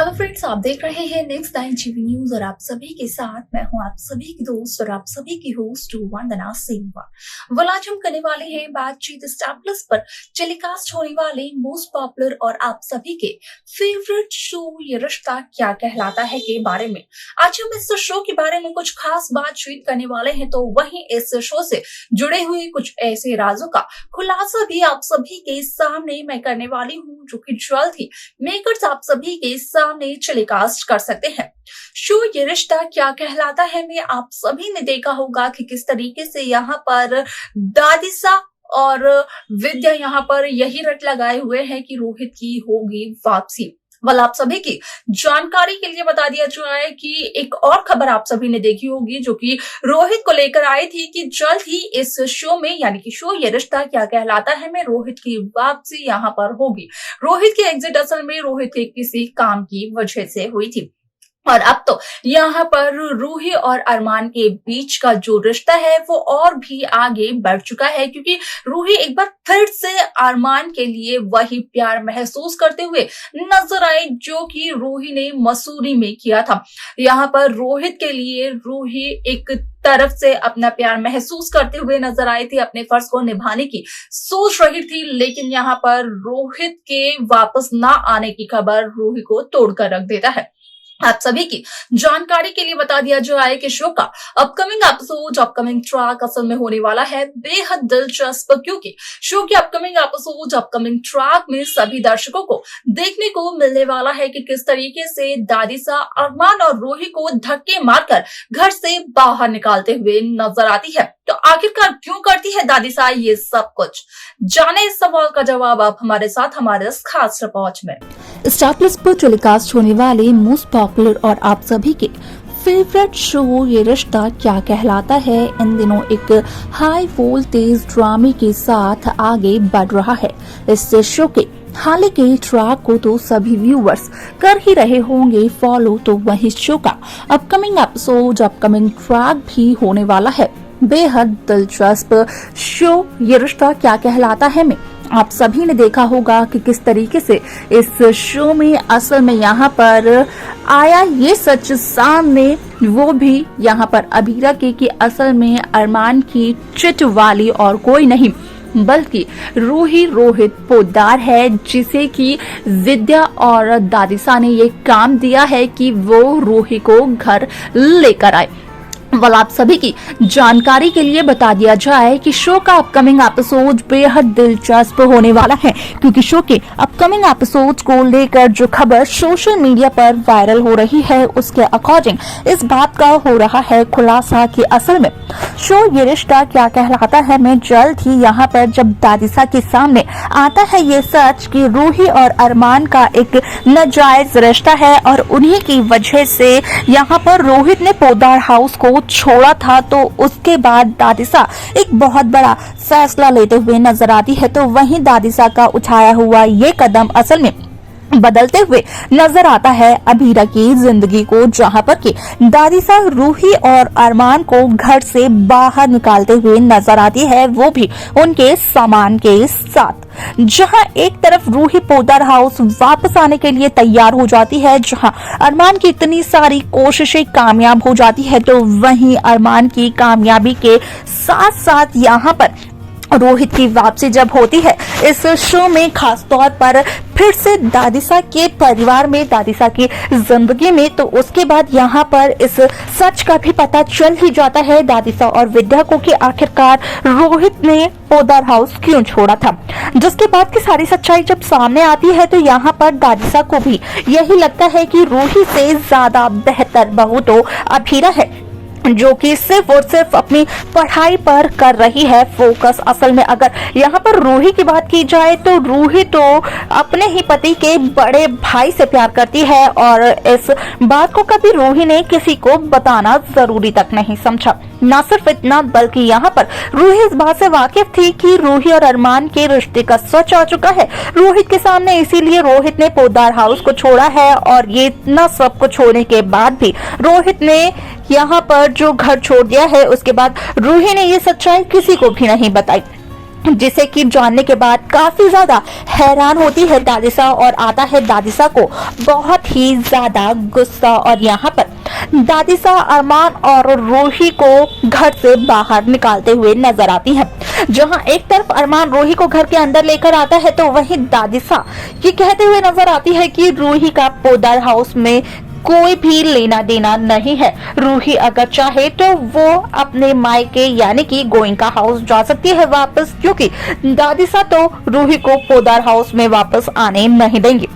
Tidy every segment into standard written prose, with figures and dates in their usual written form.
Hello friends, आप देख रहे हैं नेक्स्ट टाइम टीवी न्यूज और आप सभी के साथ मैं हूं आप सभी की दोस्त और आप सभी की होस्ट वंदना सिंह। आज हम करने वाले हैं बातचीत स्टार प्लस पर टेलीकास्ट होने वाले मोस्ट पॉपुलर और आप सभी के फेवरेट शो ये रिश्ता क्या कहलाता है के बारे में। आज हम इस शो के बारे में कुछ खास बातचीत करने वाले हैं, तो वहीं इस शो से जुड़े हुए कुछ ऐसे राजों का खुलासा भी आप सभी के सामने मैं करने वाली हूँ, जो कि जल्द ही मेकर्स आप सभी के सामने टेलीकास्ट कर सकते हैं। शो ये रिश्ता क्या कहलाता है में आप सभी ने देखा होगा कि किस तरीके से यहाँ पर दादिसा और विद्या यहाँ पर यही रट लगाए हुए हैं कि रोहित की होगी वापसी। आप सभी की जानकारी के लिए बता दिया जाए कि एक और खबर आप सभी ने देखी होगी, जो कि रोहित को लेकर आई थी कि जल्द ही इस शो में यानी कि शो ये रिश्ता क्या कहलाता है में रोहित की वापसी यहाँ पर होगी। रोहित की एग्जिट असल में रोहित के किसी काम की वजह से हुई थी और अब तो यहाँ पर रूही और अरमान के बीच का जो रिश्ता है वो और भी आगे बढ़ चुका है, क्योंकि रूही एक बार फिर से अरमान के लिए वही प्यार महसूस करते हुए नजर आई जो कि रूही ने मसूरी में किया था। यहाँ पर रोहित के लिए रूही एक तरफ से अपना प्यार महसूस करते हुए नजर आई थी, अपने फर्ज को निभाने की सोच रही थी, लेकिन यहाँ पर रोहित के वापस ना आने की खबर रूही को तोड़कर रख देता है। आप सभी की जानकारी के लिए बता दिया जाए कि शो का अपकमिंग एपिसोड अपकमिंग ट्रैक असल में होने वाला है बेहद दिलचस्प, क्योंकि शो के अपकमिंग एपिसोड अपकमिंग ट्रैक में सभी दर्शकों को देखने को मिलने वाला है कि किस तरीके से दादिसा अरमान और रूही को धक्के मारकर घर से बाहर निकालते हुए नजर आती है। तो आखिरकार क्यों करती है दादिसा ये सब कुछ, जाने इस सवाल का जवाब आप हमारे साथ हमारे इस खास रिपोर्ट में। स्टार प्लस पर टेलीकास्ट होने वाले मोस्ट पॉपुलर और आप सभी के फेवरेट शो ये रिश्ता क्या कहलाता है इन दिनों एक हाई वोल्टेज ड्रामे के साथ आगे बढ़ रहा है। इस शो के हाल के ट्रैक को तो सभी व्यूअर्स कर ही रहे होंगे फॉलो, तो वही शो का अपकमिंग एपिसोड अपकमिंग ट्रैक भी होने वाला है बेहद दिलचस्प शो ये रिश्ता क्या कहलाता है में आप सभी ने देखा होगा कि किस तरीके से इस शो में असल में यहाँ पर आया ये सच सामने, वो भी यहाँ पर अबीरा के कि असल में अरमान की चिट वाली और कोई नहीं बल्कि रूही रोहित पोद्दार है, जिसे कि विद्या और दादिसा ने ये काम दिया है कि वो रूही को घर लेकर आए। आप सभी की जानकारी के लिए बता दिया जाए कि शो का अपकमिंग एपिसोड बेहद दिलचस्प होने वाला है, क्योंकि शो के अपकमिंग एपिसोड को लेकर जो खबर सोशल मीडिया पर वायरल हो रही है उसके अकॉर्डिंग इस बात का हो रहा है खुलासा कि असल में शो ये रिश्ता क्या कहलाता है में जल्द ही यहाँ पर जब दादिसा के सामने आता है ये सच कि रूही और अरमान का एक नाजायज रिश्ता है और उन्हीं की वजह से यहाँ पर रोहित ने पोद्दार हाउस को छोड़ा था, तो उसके बाद दादिसा एक बहुत बड़ा फैसला लेते हुए नजर आती है। तो वहीं दादिसा का उठाया हुआ ये कदम असल में बदलते हुए नजर आता है अबीरा की जिंदगी को, जहां पर कि दादिसा रूही और अरमान को घर से बाहर निकालते हुए नजर आती है, वो भी उनके सामान के साथ। जहां एक तरफ रूही पोद्दार हाउस वापस आने के लिए तैयार हो जाती है, जहां अरमान की इतनी सारी कोशिशें कामयाब हो जाती है, तो वहीं अरमान की कामयाबी के साथ साथ यहाँ पर रोहित की वापसी जब होती है इस शो में, खास तौर पर फिर से दादिसा के परिवार में दादिसा की जिंदगी में, तो उसके बाद यहाँ पर इस सच का भी पता चल ही जाता है दादिसा और विद्या को कि आखिरकार रोहित ने पोद्दार हाउस क्यों छोड़ा था। जिसके बाद की सारी सच्चाई जब सामने आती है तो यहाँ पर दादिसा को भी यही लगता है कि रूही से ज्यादा बेहतर बहू तो अबीरा है, जो कि सिर्फ और सिर्फ अपनी पढ़ाई पर कर रही है फोकस। असल में अगर यहाँ पर रूही की बात की जाए तो रूही तो अपने ही पति के बड़े भाई से प्यार करती है और इस बात को कभी रूही ने किसी को बताना जरूरी तक नहीं समझा। न सिर्फ इतना बल्कि यहाँ पर रूही इस बात से वाकिफ थी कि रूही और अरमान के रिश्ते का सच आ चुका है रोहित के सामने, इसीलिए रोहित ने पोद्दार हाउस को छोड़ा है। और ये इतना सब कुछ होने के बाद भी रोहित ने यहाँ पर जो घर छोड़ दिया है, उसके बाद रूही ने ये सच्चाई किसी को भी नहीं बताई। जिसे कि जानने के बाद काफी ज्यादा हैरान होती है दादिसा और आता है दादिसा को बहुत ही ज्यादा गुस्सा। और यहाँ पर दादिसा अरमान और रूही को घर से बाहर निकालते हुए नजर आती है। जहां एक तरफ अरमान रूही को घर के अंदर लेकर आता है तो वहीं दादिसा ये कहते हुए नजर आती है कि रूही का पोदर हाउस में कोई भी लेना देना नहीं है। रूही अगर चाहे तो वो अपने मायके यानी कि गोइंका हाउस जा सकती है वापस, क्योंकि दादिसा तो रूही को पोदर हाउस में वापस आने नहीं देंगी।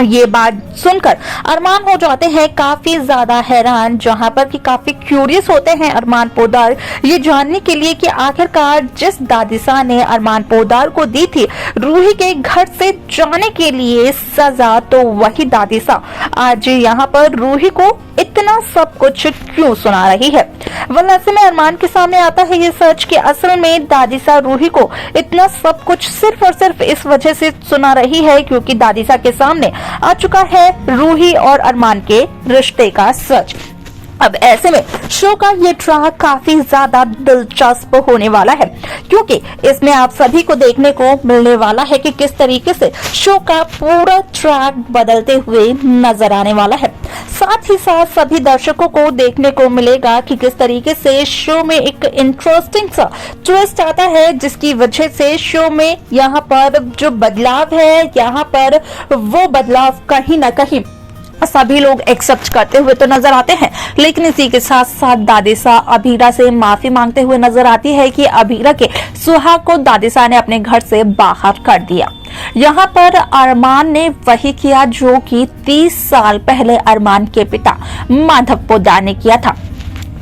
ये बात सुनकर अरमान हो जाते हैं काफी ज्यादा हैरान, जहां पर कि काफी क्यूरियस होते हैं अरमान पोदार ये जानने के लिए कि आखिरकार जिस दादिसा ने अरमान पोदार को दी थी रूही के घर से जाने के लिए सजा, तो वही दादिसा आज यहाँ पर रूही को इतना सब कुछ क्यों सुना रही है। वरना ऐसे में अरमान के सामने आता है ये सच कि असल में दादिसा रूही को इतना सब कुछ सिर्फ और सिर्फ इस वजह से सुना रही है क्योंकि दादिसा के सामने आ चुका है रूही और अरमान के रिश्ते का सच। अब ऐसे में शो का ये ट्रैक काफी ज्यादा दिलचस्प होने वाला है, क्योंकि इसमें आप सभी को देखने को मिलने वाला है कि किस तरीके से शो का पूरा ट्रैक बदलते हुए नजर आने वाला है। साथ ही साथ सभी दर्शकों को देखने को मिलेगा कि किस तरीके से शो में एक इंटरेस्टिंग सा ट्विस्ट आता है, जिसकी वजह से शो में यहाँ पर जो बदलाव है यहाँ पर वो बदलाव कहीं ना कहीं सभी लोग एक्सेप्ट करते हुए तो नजर आते हैं। लेकिन इसी के साथ साथ दादिसा अभीरा से माफी मांगते हुए नजर आती है कि अभीरा के सुहाग को दादिसा ने अपने घर से बाहर कर दिया। यहाँ पर अरमान ने वही किया जो कि 30 साल पहले अरमान के पिता माधव पोदार ने किया था।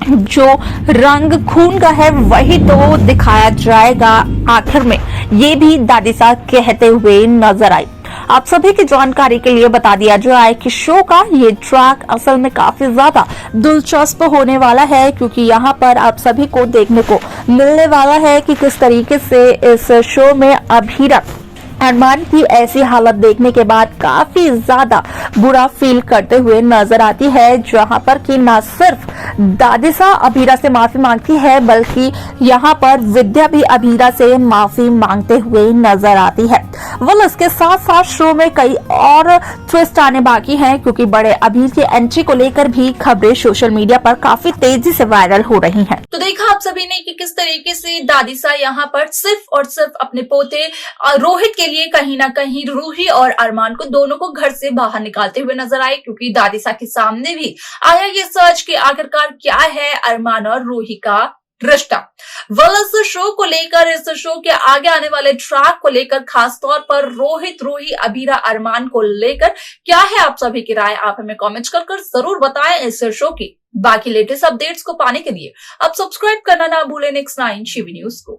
जो रंग खून का है वही तो दिखाया जाएगा आखिर में, ये भी दादिसा कहते हुए नजर आई। आप सभी की जानकारी के लिए बता दिया जाए कि शो का ये ट्रैक असल में काफी ज्यादा दिलचस्प होने वाला है, क्योंकि यहाँ पर आप सभी को देखने को मिलने वाला है कि किस तरीके से इस शो में अभीरा अरमान की ऐसी हालत देखने के बाद काफी ज्यादा बुरा फील करते हुए नजर आती है, जहां पर कि न सिर्फ दादिसा अभीरा से माफी मांगती है बल्कि यहाँ पर विद्या भी अभीरा से माफी मांगते हुए नजर आती है। वल इसके साथ साथ शो में कई और ट्विस्ट आने बाकी हैं, क्योंकि बड़े अभीर की एंट्री को लेकर भी खबरें सोशल मीडिया पर काफी तेजी से वायरल हो रही हैं। तो देखा आप सभी ने कि किस तरीके से दादिसा यहाँ पर सिर्फ और सिर्फ अपने पोते रोहित के लिए कहीं ना कहीं रूही और अरमान को दोनों को घर से बाहर निकालते हुए नजर आए, क्योंकि दादिसा के सामने भी आया ये सच कि आखिरकार क्या है अरमान और रूही का रिश्ता। इस शो को लेकर, इस शो के आगे आने वाले ट्रैक को लेकर, खास तौर पर रोहित, रूही, अभीरा, अरमान को लेकर क्या है आप सभी की राय, आप हमें कमेंट्स कर जरूर बताएं इस शो की। बाकी लेटेस्ट अपडेट्स को पाने के लिए आप सब्सक्राइब करना ना भूलें नेक्स्ट 9 टीवी न्यूज को।